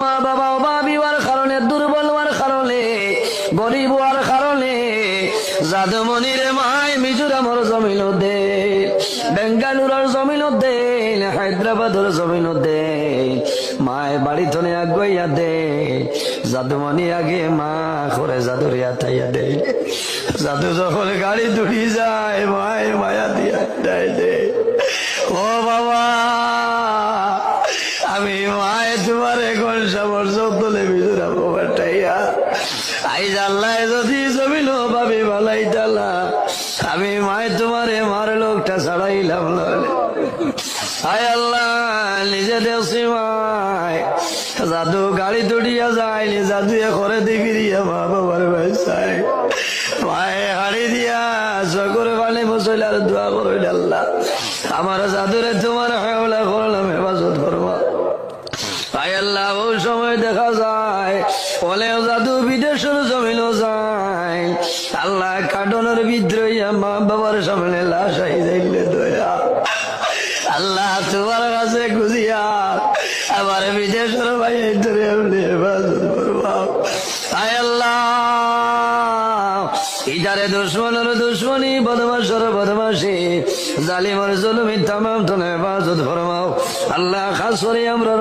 মা বাবা অভাবী হওয়ার কারণে, দুর্বল হওয়ার কারণে, গরিব হওয়ার কারণে জাদুমণির মায় মিজোরামর জমিন দে, বেঙ্গালুরুর জমিন দে, হায়দ্রাবাদের জমিন দে, মায় বাড়ি থনে আগুয়া দে। জাদুমণি আগে মা করে জাদুরিয়া তাইয়া দে। জাদু যখন গাড়ি দুড়ি যায় মায় মায়া দিয়া দেয় দে। ও বাবা, আমি মায় তোমার এখন সামর্থ্য তোলে মিজোরাম বাটাইয়া আইজ আল্লাহ যদি জমিল ভাবি ভালাই তালা, আমি মায় তোমারে মার লোকটা ছাড়াইলাম না। আয় আল্লাহ, নিজে দেশি মায় জাদু গাড়ি দৌড়িয়া যায়, জাদু করে দিবিরিয়া মা বাবার ভাইসায় মায়ে হাড়ি দিয়া চকুর পানি মুসলার দোয়া করইল, আল্লাহ আমার জাদুরে তোমার হাওলা করলাম, হেফাজত করবা। আয় আল্লাহ, ওই সময় দেখা যায় বলেও জাদু বিদেশের জমিনও যায়। আল্লাহ কাটনের বিদ্রোহী মা বাবার সামনে লাশ আই যাইলে দয়া। আল্লাহ তোমার কাছে খুঁজিয়া আমার বিদেশের ভাই ধরে আপনি হেফাজত করবা। আয় আল্লাহ, ইদারে দুশ্মনের দুশ্মনী, বদমাশের বদমাশি, জালিমের জুলুমি তামাম তুমি হেফাজত ফরমাও। আল্লাহ খাস করে আমরা